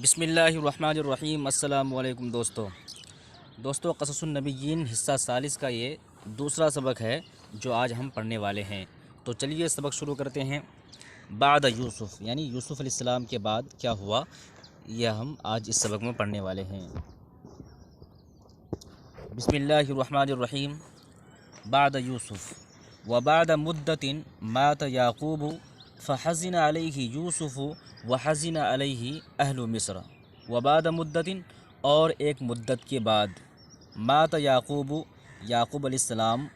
بسم اللہ الرحمن الرحیم۔ السلام علیکم دوستو قصص النبیین حصہ ثالث کا یہ دوسرا سبق ہے جو آج ہم پڑھنے والے ہیں۔ تو چلیے سبق شروع کرتے ہیں۔ بعد یوسف یعنی یوسف علیہ السلام کے بعد کیا ہوا، یہ ہم آج اس سبق میں پڑھنے والے ہیں۔ بسم اللہ الرحمن الرحیم۔ بعد یوسف وبعد مدت مات یعقوب فحزن علیہ یوسف وحزن علیہ اہل مصر۔ وبعد مدت اور ایک مدت کے بعد، مات یعقوب یعقوب علیہ السلام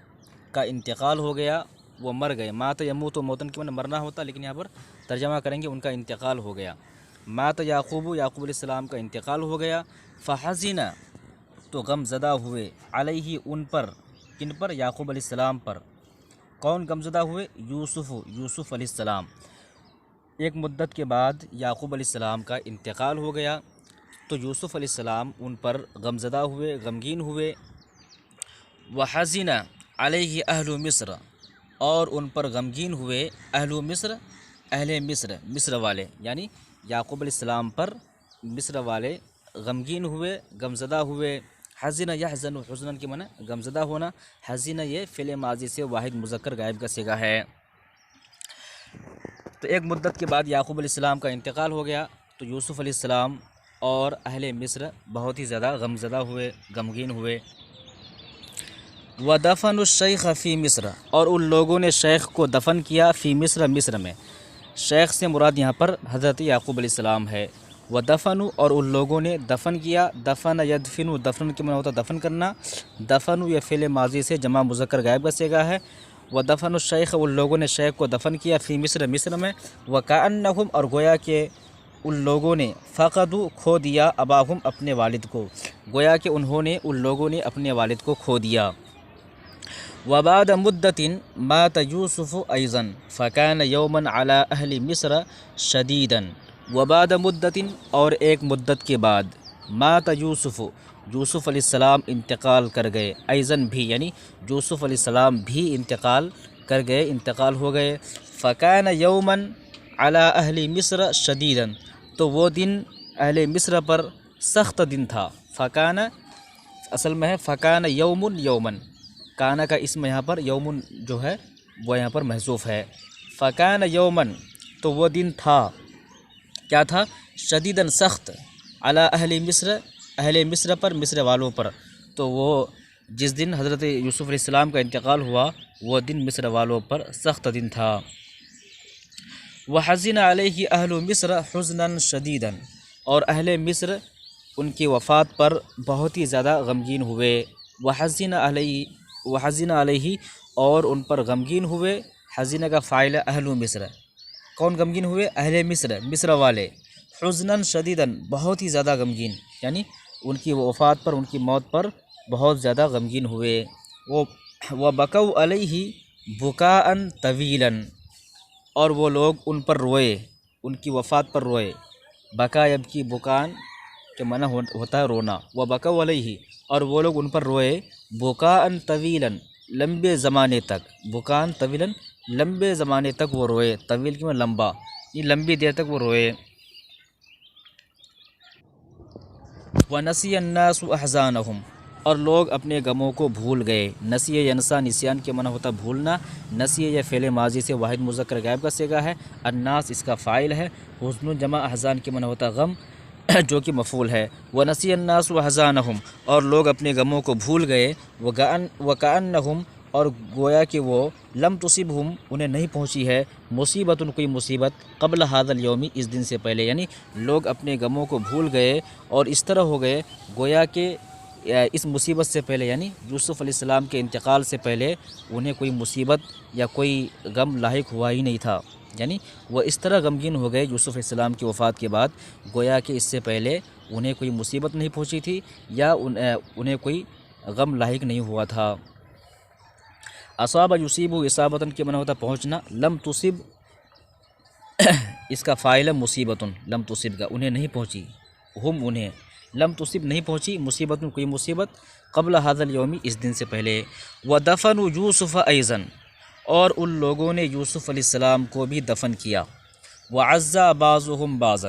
کا انتقال ہو گیا، وہ مر گئے۔ مات یموت و موتن کے معنی مرنا ہوتا، لیکن یہاں پر ترجمہ کریں گے ان کا انتقال ہو گیا۔ مات یعقوب یعقوب علیہ السلام کا انتقال ہو گیا، فحزن تو غم زدہ ہوئے، علیہ ان پر، کن پر؟ یعقوب علیہ السلام پر۔ کون غم زدہ ہوئے؟ یوسف علیہ السلام۔ ایک مدت کے بعد یعقوب علیہ السلام کا انتقال ہو گیا تو یوسف علیہ السلام ان پر غمزدہ ہوئے، غمگین ہوئے۔ وحزن علیہ اہل مصر اور ان پر غمگین ہوئے اہل مصر مصر والے، یعنی یعقوب علیہ السلام پر مصر والے غمگین ہوئے، غمزدہ ہوئے۔ حزن یحزن حزنن کے معنی غمزدہ ہونا، حزن یہ فعل ماضی سے واحد مذکر غائب کا صیغہ ہے۔ تو ایک مدت کے بعد یعقوب علیہ السلام کا انتقال ہو گیا تو یوسف علیہ السلام اور اہل مصر بہت ہی زیادہ غمزدہ ہوئے، غمگین ہوئے۔ ودفن الشیخ فی مصر اور ان لوگوں نے شیخ کو دفن کیا، فی مصر مصر میں۔ شیخ سے مراد یہاں پر حضرت یعقوب علیہ السلام ہے۔ ودفن اور ان لوگوں نے دفن کیا، دفن یدفن دفن کے معنی ہوتا دفن کرنا، دفن یہ فعل ماضی سے جمع مذکر غائب کا صیغہ ہے۔ ودفن الشیخ ان لوگوں نے شیخ کو دفن کیا، فی مصر مصر میں۔ وکأنہم اور گویا کہ ان لوگوں نے فقدوا کھو دیا، اباہم اپنے والد کو، گویا کہ ان لوگوں نے اپنے والد کو کھو دیا۔ وبعد مدت مات یوسف ایضا فکان یوما علی اہل مصر شدیدا۔ وبعد مدت اور ایک مدت کے بعد، مات یوسف علیہ السلام انتقال کر گئے، ایضاً بھی یعنی یوسف علیہ السلام بھی انتقال کر گئے، انتقال ہو گئے۔ فکان یوما علی اہل مصر شدیدا تو وہ دن اہل مصر پر سخت دن تھا۔ فکان اصل میں ہے فکان یومن، کانا کا اسم یہاں پر یومن جو ہے وہ یہاں پر محذوف ہے۔ فکان یومن تو وہ دن تھا، کیا تھا؟ شدیداً سخت، علی اہل مصر پر، مصر والوں پر۔ تو وہ جس دن حضرت یوسف علیہ السلام کا انتقال ہوا وہ دن مصر والوں پر سخت دن تھا۔ وحزن علیہ اہل مصر حزنا شدیدا اور اہل مصر ان کی وفات پر بہت ہی زیادہ غمگین ہوئے۔ وحزن علیہ اور ان پر غمگین ہوئے، حزن کا فاعل اہل مصر۔ کون غمگین ہوئے؟ اہل مصر والے۔ حزنا شدیدا بہت ہی زیادہ غمگین، یعنی ان کی وفات پر، ان کی موت پر بہت زیادہ غمگین ہوئے۔ وبکوا علیہ بکاء طویلا اور وہ لوگ ان پر روئے، ان کی وفات پر روئے۔ بکا یبکی بکان کے معنی ہوتا ہے رونا۔ وبکوا علیہ اور وہ لوگ ان پر روئے، بکاء طویلا لمبے زمانے تک، بکان طویلا لمبے زمانے تک وہ روئے، طویل کی معنی لمبا، یہ لمبی دیر تک وہ روئے۔ وَنَسِيَ النَّاسُ أَحْزَانَهُمْ اور لوگ اپنے غموں کو بھول گئے۔ نسیہ ینسا نسیان کے معنی ہوتا بھولنا، نسیہ یہ فعل ماضی سے واحد مذکر غائب کا صیغہ ہے، الناس اس کا فاعل ہے، حزن جمع احزان کے معنی ہوتا غم جو کہ مفعول ہے۔ وَنَسِيَ النَّاسُ أَحْزَانَهُمْ اور لوگ اپنے غموں کو بھول گئے۔ وَكَأَنَّهُمْ اور گویا کہ وہ لم تصبہم انہیں نہیں پہنچی ہے، مصیبت کوئی مصیبت، قبل هذا اليوم اس دن سے پہلے، یعنی لوگ اپنے غموں کو بھول گئے اور اس طرح ہو گئے گویا کہ اس مصیبت سے پہلے، یعنی یوسف علیہ السلام کے انتقال سے پہلے انہیں کوئی مصیبت یا کوئی غم لاحق ہوا ہی نہیں تھا، یعنی وہ اس طرح غمگین ہو گئے یوسف علیہ السلام کی وفات کے بعد گویا کہ اس سے پہلے انہیں کوئی مصیبت نہیں پہنچی تھی یا انہیں کوئی غم لاحق نہیں ہوا تھا۔ اصاب یصیب اصابتاً کے معنی ہوتا پہنچنا، لم تصب اس کا فاعل مصیبتن، لم تصب کا انہیں نہیں پہنچی، ہم انہیں، لم تصب نہیں پہنچی، مصیبت کوئی مصیبت، قبل هذا اليوم اس دن سے پہلے۔ ودفنوا یوسف ایضا اور ان لوگوں نے یوسف علیہ السلام کو بھی دفن کیا۔ وعزا بعضهم بعضا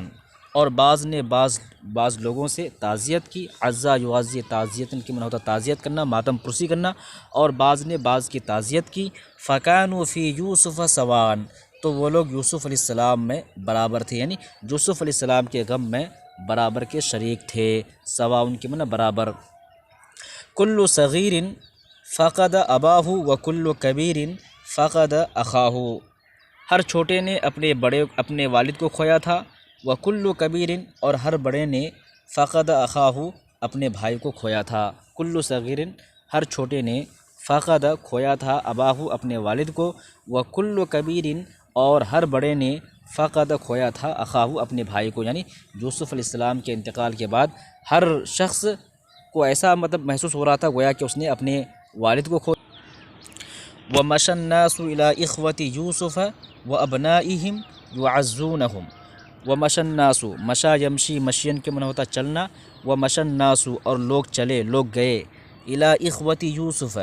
اور بعض نے بعض لوگوں سے تعزیت کی، عزا یعزی تعزیتن کی معنی ہوتا تعزیت کرنا، ماتم پرسی کرنا، اور بعض نے بعض کی تعزیت کی، فَكَانُوا فِي يُوسُفَ سَوَاءً، تو وہ لوگ یوسف علیہ السلام میں برابر تھے، یعنی یوسف علیہ السلام کے غم میں برابر کے شریک تھے، سوا ان کی معنی برابر۔ کل صغیر فقد اباہ و کل کبیر فقد اخاہ، ہر چھوٹے نے اپنے والد کو کھویا تھا، و کل کبیر، اور ہر بڑے نے فقد اخاہ اپنے بھائی کو کھویا تھا، کل صغیر ہر چھوٹے نے فقد کھویا تھا اباہ اپنے والد کو، و کل کبیر اور ہر بڑے نے فقد کھویا تھا اخاہ اپنے بھائی کو، یعنی یوسف علیہ السلام کے انتقال کے بعد ہر شخص کو ایسا محسوس ہو رہا تھا گویا کہ اس نے اپنے والد کو کھو۔ وَمَشَى النَّاسُ إِلَىٰ إِخْوَةِ يُوسُفَ وَأَبْنَائِهِمْ يُعَزُّونَهُمْ وَمَشَى النَّاسُ، مشا یمشی مشین کے معنی ہوتا چلنا، وَمَشَى النَّاسُ اور لوگ چلے، لوگ گئے، إِلَىٰ إِخْوَةِ يُوسُفَ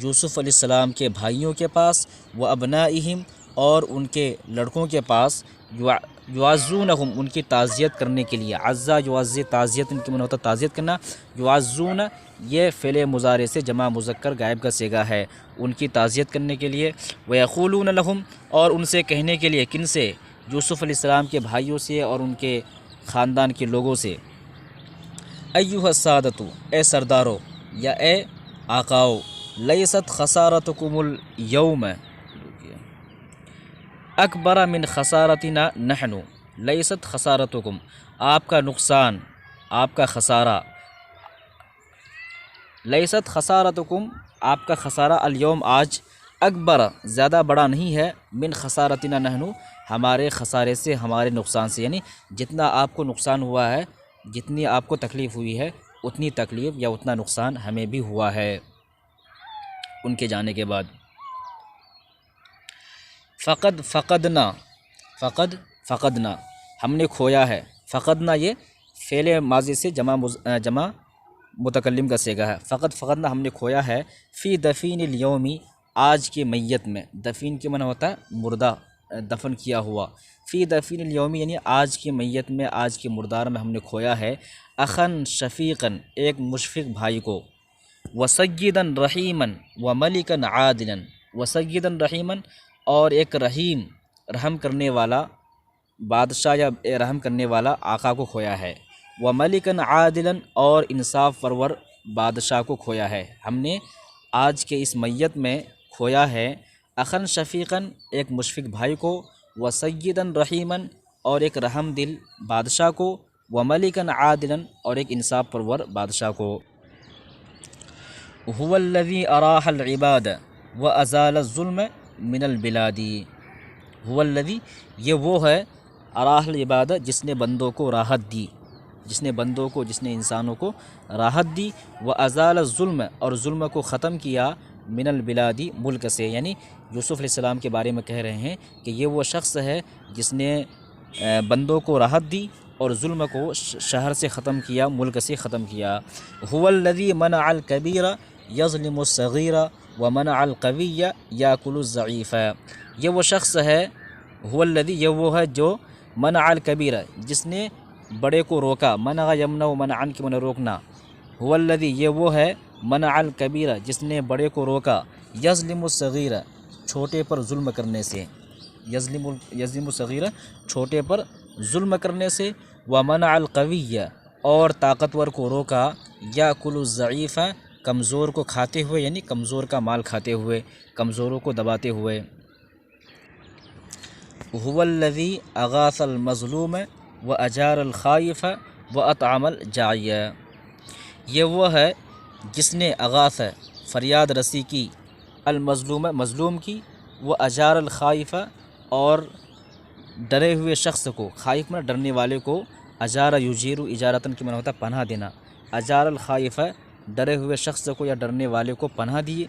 یوسف علیہ السلام کے بھائیوں کے پاس، وَأَبْنَائِهِمْ اور ان کے لڑکوں کے پاس، یعزونہم ان کی تعزیت کرنے کے لیے، عزا یعزی تعزیت ان کے معنی ہوتا تعزیت کرنا، یعزون یہ فعل مضارع سے جمع مذکر غائب کا صیغہ ہے، ان کی تعزیت کرنے کے لیے، ویقولون لہم اور ان سے کہنے کے لیے، کن سے؟ یوسف علیہ السلام کے بھائیوں سے اور ان کے خاندان کے لوگوں سے، ایھا السادۃ اے سردارو یا اے آقاؤ، لیست خسارتکم الیوم اکبر من خسارتنا نحن، لیست خسارتکم آپ کا نقصان، آپ کا خسارہ، لیست خسارتکم آپ کا خسارہ، الیوم آج، اکبر زیادہ بڑا نہیں ہے، من خسارتنا نحن ہمارے خسارے سے، ہمارے نقصان سے، یعنی جتنا آپ کو نقصان ہوا ہے، جتنی آپ کو تکلیف ہوئی ہے، اتنی تکلیف یا اتنا نقصان ہمیں بھی ہوا ہے ان کے جانے کے بعد۔ فقدنا ہم نے کھویا ہے، فقدنا یہ فعل ماضی سے جمع متکلم کا صیغہ ہے، فقدنا ہم نے کھویا ہے، فی دفین الیومی آج کے میت میں، دفین کے معنی ہوتا ہے مردہ، دفن کیا ہوا، فی دفین الیومی یعنی آج کی میت میں، آج کے مردار میں ہم نے کھویا ہے، اخن شفیقن ایک مشفق بھائی کو، وسیدن رحیمن وملکن عادلن، وسیدن رحیمن اور ایک رحم کرنے والا بادشاہ یا رحم کرنے والا آقا کو کھویا ہے، وملکن عادلن اور انصاف پرور بادشاہ کو کھویا ہے، ہم نے آج کے اس میت میں کھویا ہے، اخن شفیقن ایک مشفق بھائی کو، وسیدن رحیمن اور ایک رحم دل بادشاہ کو، وملکن عادلن اور ایک انصاف پرور بادشاہ کو۔ هو الذی اراح العباد وازال الظلم من البلاد، هو الذی یہ وہ ہے، اراح العباد جس نے بندوں کو راحت دی، جس نے انسانوں کو راحت دی، وازال الظلم اور ظلم کو ختم کیا، من البلادی ملک سے، یعنی یوسف علیہ السلام کے بارے میں کہہ رہے ہیں کہ یہ وہ شخص ہے جس نے بندوں کو راحت دی اور ظلم کو شہر سے ختم کیا، ملک سے ختم کیا۔ هو الذی منع الکبیر یظلم الصغیر ومنع القوی یاکل الضعیف، یہ وہ شخص ہے، هو الذی یہ وہ ہے جو منع الکبیر جس نے بڑے کو روکا، منع یمنع منعن کی معنی روکنا، هو الذی یہ وہ ہے، منع الکبیر جس نے بڑے کو روکا، یظلم الصغیر چھوٹے پر ظلم کرنے سے، یظلم الصغیر چھوٹے پر ظلم کرنے سے، ومنع القوی اور طاقتور کو روکا، یاکل الضعیف کمزور کو کھاتے ہوئے، یعنی کمزور کا مال کھاتے ہوئے، کمزوروں کو دباتے ہوئے۔ هو الذی اغاث المظلوم واجار الخائف واطعم الجائع، یہ وہ ہے جس نے اغاث فریاد رسی کی، المظلوم مظلوم کی، وہ اجار الخائف اور ڈرے ہوئے شخص کو، خائف میں ڈرنے والے کو، اجار یجیر اجارتن کی معنی ہوتا ہے پناہ دینا، اجار الخائف ڈرے ہوئے شخص کو یا ڈرنے والے کو پناہ دیے،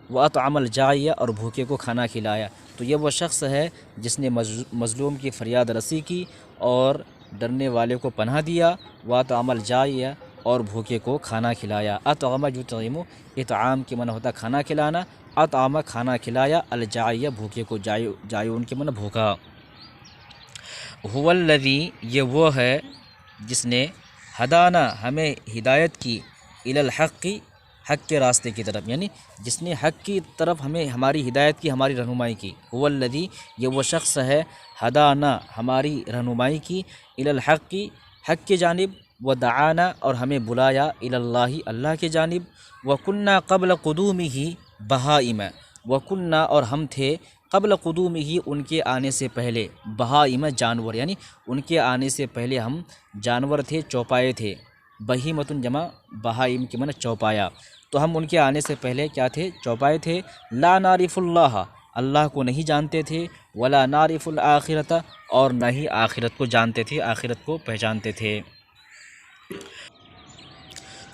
واطعم الجائع اور بھوکے کو کھانا کھلایا، تو یہ وہ شخص ہے جس نے مظلوم کی فریاد رسی کی اور ڈرنے والے کو پناہ دیا، واطعم الجائع اور بھوکے کو کھانا کھلایا۔ اطعم یطعم اطعام کے معنی ہوتا کھانا کھلانا، اطعم کھانا کھلایا، الجائع بھوکے کو، جائعون کے معنی بھوکا۔ هو الذی یہ وہ ہے، جس نے ہدانہ ہمیں ہدایت کی الی الحق حق کے راستے کی طرف، یعنی جس نے حق کی طرف ہمیں ہماری ہدایت کی، ہماری رہنمائی کی، هو الذی یہ وہ شخص ہے، ہدانہ ہماری رہنمائی کی، الی الحق حق کی جانب، ودعانا اور ہمیں بلایا الی اللہ اللہ کی جانب، وکننا قبل قدومہ بہائم، وکننا اور ہم تھے قبل قدومہ ان کے آنے سے پہلے، بہائم جانور، یعنی ان کے آنے سے پہلے ہم جانور تھے، چوپائے تھے، بہیمۃ جمع بہائم کے معنی چوپایا، تو ہم ان کے آنے سے پہلے کیا تھے؟ چوپائے تھے، لا نعرف اللہ اللہ کو نہیں جانتے تھے، ولا نعرف الآخرۃ اور نہ ہی آخرت کو جانتے تھے، آخرت کو پہچانتے تھے۔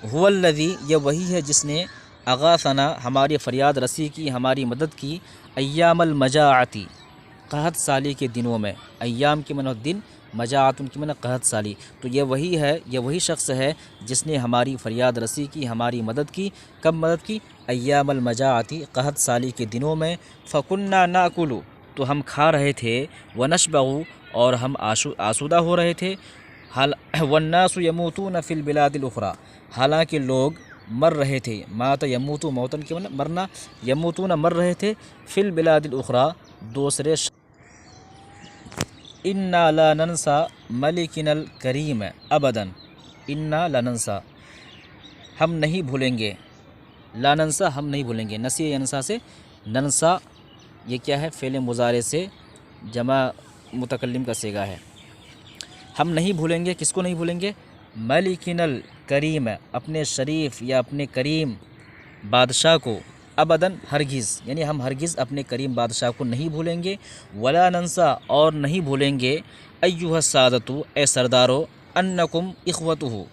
هو الذی یہ وہی ہے جس نے اغاثنا ہماری فریاد رسی کی، ہماری مدد کی، ایام المجاعتی قحط سالی کے دنوں میں، ایام کے معنی دن، مجاعت کی معنی قحط سالی، تو یہ وہی ہے، یہ وہی شخص ہے جس نے ہماری فریاد رسی کی، ہماری مدد کی، کب مدد کی؟ ایام المجاعتی قحط سالی کے دنوں میں، فکننا ناکل تو ہم کھا رہے تھے، ونشبع اور ہم آسودہ ہو رہے تھے، والناس یموتون فی البلاد الاخری حالانکہ لوگ مر رہے تھے، مات یموتو موتن کے معنی مرنا، یموتون مر رہے تھے، فی البلاد الاخری دوسرے انا لا ننسى ملکنا الکریم ابدا، انا لا ننسى ہم نہیں بھولیں گے، لا ننسى ہم نہیں بھولیں گے، نسی ینسا سے ننسا یہ کیا ہے؟ فعل مضارع سے جمع متکلم کا صیغہ ہے، ہم نہیں بھولیں گے، کس کو نہیں بھولیں گے؟ ملکنا الکریم اپنے شریف یا اپنے کریم بادشاہ کو، ابداً ہرگز، یعنی ہم ہرگز اپنے کریم بادشاہ کو نہیں بھولیں گے، ولا ننسا اور نہیں بھولیں گے، ایھا السادۃ اے سردارو، انکم اخوتہ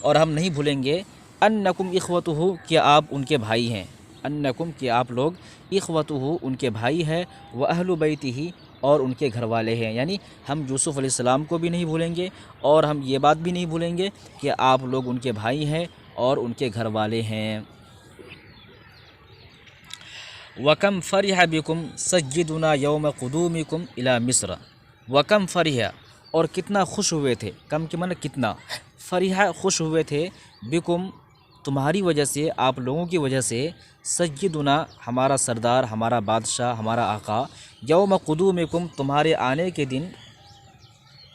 اور ہم نہیں بھولیں گے، انکم اخوتہ کہ آپ ان کے بھائی ہیں، انکم کہ آپ لوگ، اخوتہ ان کے بھائی ہیں، واہل بیتہ اور ان کے گھر والے ہیں، یعنی ہم یوسف علیہ السلام کو بھی نہیں بھولیں گے، اور ہم یہ بات بھی نہیں بھولیں گے کہ آپ لوگ ان کے بھائی ہیں اور ان کے گھر والے ہیں۔ وَكَمْ فَرِحَ بِكُمْ سَيِّدُنَا يَوْمَ قُدُومِكُمْ إِلَى مصر، وَكَمْ فَرِحَ اور کتنا خوش ہوئے تھے، کم کے معنی کتنا، فرحہ خوش ہوئے تھے، بکم تمہاری وجہ سے، آپ لوگوں کی وجہ سے، سیدنا ہمارا سردار، ہمارا بادشاہ، ہمارا آقا، یوم قدومکم تمہارے آنے کے دن،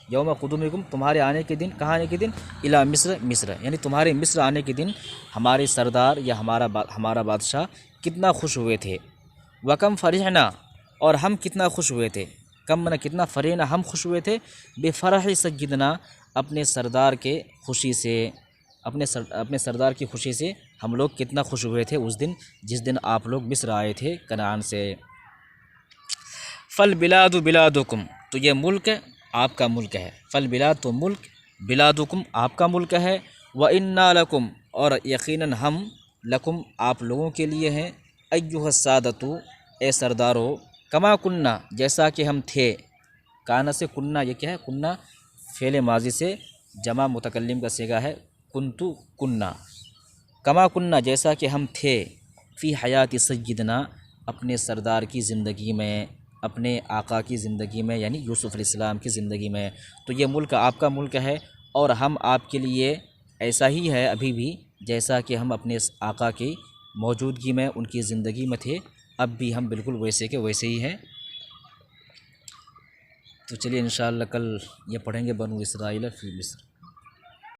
یوم قدومکم تمہارے آنے کے دن، کہاں آنے کے دن؟ الی مصر مصر، یعنی تمہارے مصر آنے کے دن ہمارے سردار یا ہمارا بادشاہ کتنا خوش ہوئے تھے، وکم فرحنا اور ہم کتنا خوش ہوئے تھے، کم معنی کتنا، فرحنا ہم خوش ہوئے تھے، بفرح سیدنا اپنے سردار کے خوشی سے، اپنے سردار کی خوشی سے ہم لوگ کتنا خوش ہوئے تھے اس دن جس دن آپ لوگ مصر آئے تھے کنعان سے۔ فالبلاد بلادکم تو یہ ملک آپ کا ملک ہے، فالبلاد تو ملک، بلادکم آپ کا ملک ہے، وَإِنَّا لَكُمْ اور یقیناً ہم، لکم آپ لوگوں کے لیے ہیں، ایھا السادۃ اے سردارو، کما کننا جیسا کہ ہم تھے، کانا سے کننا یہ کیا ہے؟ کننا فعل ماضی سے جمع متکلم کا صیغہ ہے، کنتو کننا، کما کننا جیسا کہ ہم تھے، فی حیات سیدنا اپنے سردار کی زندگی میں، اپنے آقا کی زندگی میں، یعنی یوسف علیہ السلام کی زندگی میں، تو یہ ملک آپ کا ملک ہے، اور ہم آپ کے لیے ایسا ہی ہے ابھی بھی جیسا کہ ہم اپنے آقا کی موجودگی میں، ان کی زندگی میں تھے، اب بھی ہم بالکل ویسے کے ویسے ہی ہیں۔ تو چلیے انشاءاللہ کل یہ پڑھیں گے بنو اسرائیل فی مصر۔